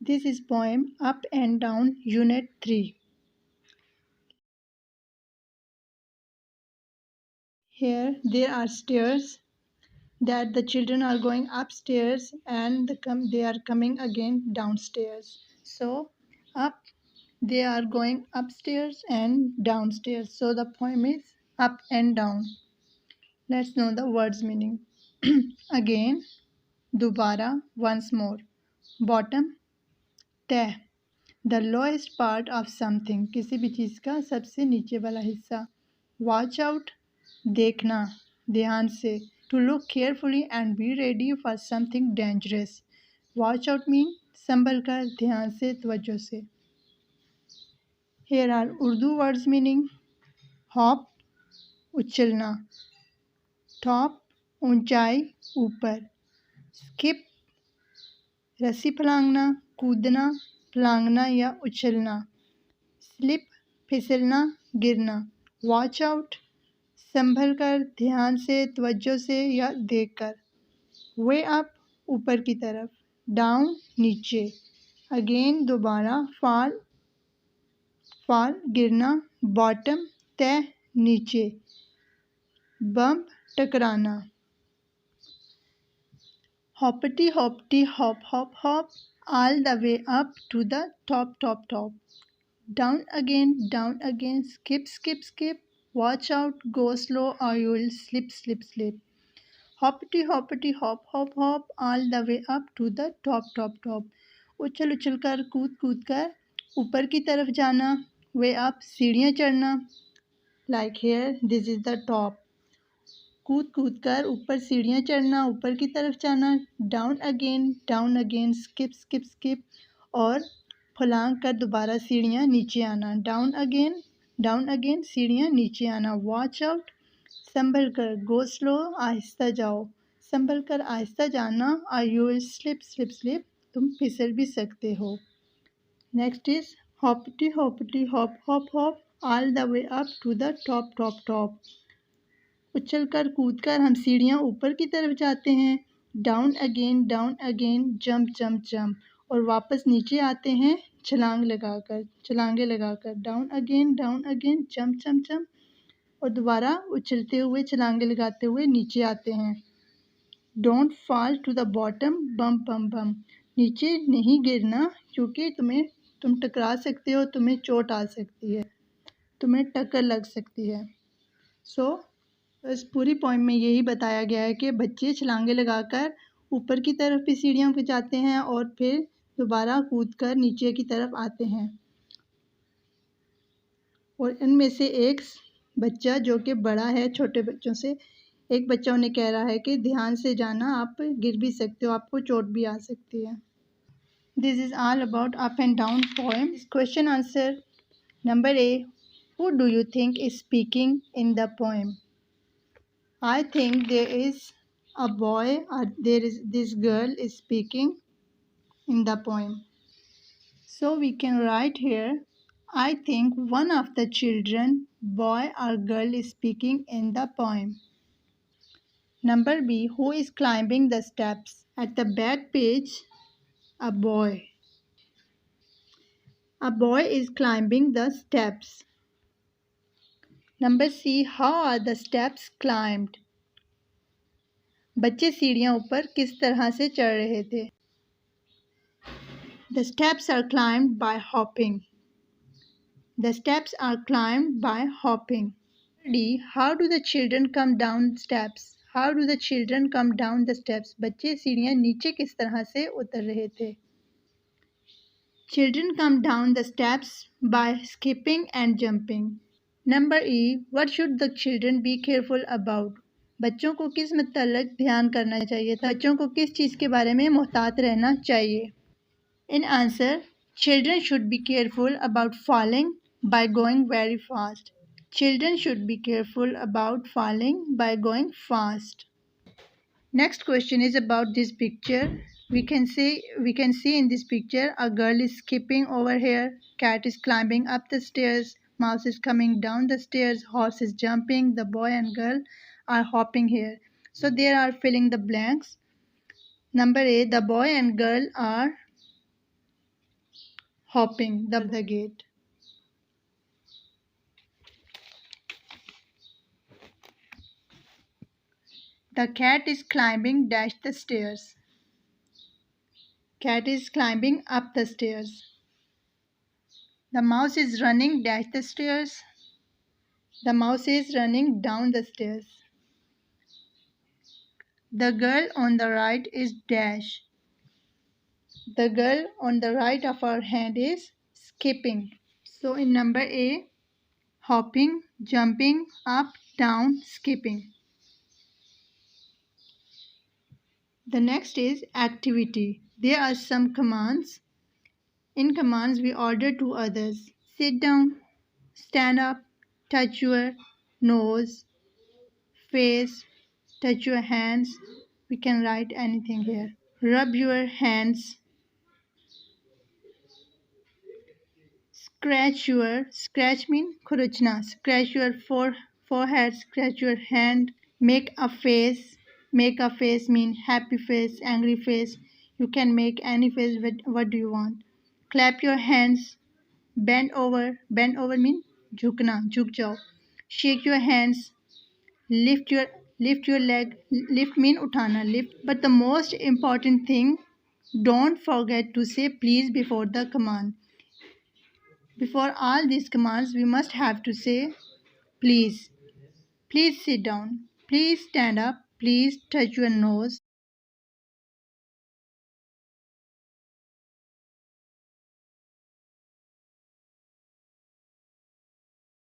This is poem Up and Down, Unit 3. Here there are stairs that the children are going upstairs and they are coming again downstairs. So up they are going upstairs and downstairs. So the poem is up and down. Let's know the words meaning. Again, Dubara, once more. Bottom, teh, the lowest part of something, किसी भी चीज़ का सबसे नीचे वाला हिस्सा. Watch out, देखना, ध्यान से. To look carefully and be ready for something dangerous. Watch out mean संभल कर, ध्यान से, तवज्जो से. Here are Urdu words meaning. Hop, उछलना. Top, ऊंचाई, ऊपर. Skip, रस्सी फलांगना, कूदना, फलांगना या उछलना. स्लिप, फिसलना, गिरना. वॉच आउट, संभल कर, ध्यान से, तवज्जो से या देख कर. वे अप, ऊपर की तरफ. डाउन, नीचे. अगेन, दोबारा. फॉल, फॉल, गिरना. बॉटम, तह, नीचे. Bump, टकराना. Hoppity hoppity hop hop hop, all the way up to the top top top. Down again, skip skip skip. Watch out, go slow or you will slip slip slip. Hoppity hoppity hop hop hop, all the way up to the top top top. उछल उछल कर, कूद कूद कर ऊपर की तरफ जाना. Way up, सीढ़ियाँ चढ़ना. Like here, this is the top. कूद कूद कर ऊपर सीढ़ियाँ चढ़ना, ऊपर की तरफ जाना. Down again, skip skip skip. और फलांग कर दोबारा सीढ़ियाँ नीचे आना. डाउन अगेन, सीढ़ियाँ नीचे आना. वॉच आउट, संभल कर. गो स्लो, आहिस्ता जाओ. संभल कर आहिस्ता जाना. और you will slip slip slip, तुम फिसल भी सकते हो. Next is hoppity hoppity hop hop hop, all the way up to the top top top. उछल कर कूद कर हम सीढ़ियाँ ऊपर की तरफ जाते हैं. Down again, jump jump jump. और वापस नीचे आते हैं छलांगें लगाकर. Down again, jump jump jump. और दोबारा उछलते हुए छलांगें लगाते हुए नीचे आते हैं. Don't fall to the bottom, bum bum bum. नीचे नहीं गिरना क्योंकि तुम टकरा सकते हो, तुम्हें चोट आ सकती है, तुम्हें टक्कर लग सकती है. इस पूरी पोएम में यही बताया गया है कि बच्चे छलांगे लगाकर ऊपर की तरफ भी सीढ़ियों पे जाते हैं और फिर दोबारा कूदकर नीचे की तरफ आते हैं. और इनमें से एक बच्चा जो कि बड़ा है छोटे बच्चों से, एक बच्चा उन्हें कह रहा है कि ध्यान से जाना, आप गिर भी सकते हो, आपको चोट भी आ सकती है. This is all about up and down poem. Question answer. Number A, who do you think is speaking in the poem? I think there is a boy or this girl is speaking in the poem. So we can write here, I think one of the children, boy or girl, is speaking in the poem. Number B, who is climbing the steps? At the back page, a boy. A boy is climbing the steps. Number C, how are the steps climbed? बच्चे सीढ़ियाँ ऊपर किस तरह से चढ़ रहे थे? The steps are climbed by hopping. The steps are climbed by hopping. D, how do the children come down steps? How do the children come down the steps? बच्चे सीढ़ियाँ नीचे किस तरह से उतर रहे थे? Children come down the steps by skipping and jumping. Number E, what should the children be careful about? बच्चों को किस मतलब ध्यान करना चाहिए था? बच्चों को किस चीज़ के बारे में मोहतात रहना चाहिए? In answer, children should be careful about falling by going very fast. Children should be careful about falling by going fast. Next question is about this picture. We can see in this picture a girl is skipping over here, cat is climbing up the stairs, mouse is coming down the stairs, horse is jumping, the boy and girl are hopping here. So there are filling the blanks. Number A, the boy and girl are hopping the gate. The cat is climbing dash the stairs. Cat is climbing up the stairs. The mouse is running dash the stairs. The mouse is running down the stairs. The girl on the right is dash. The girl on the right of our hand is skipping. So in number A, hopping, jumping, up, down, skipping. The next is activity. There are some commands. In commands, we order to others. Sit down, stand up, touch your nose, face, touch your hands. We can write anything here. Rub your hands, scratch mean khuruchna, scratch your forehead, scratch your hand, make a face mean happy face, angry face. You can make any face with what do you want. Clap your hands, bend over mean jhukna, jhuk jao. Shake your hands, lift your lift your leg, lift mean uthana, lift. But the most important thing, don't forget to say please before the command. Before all these commands, we must have to say please. Please sit down. Please stand up. Please touch your nose.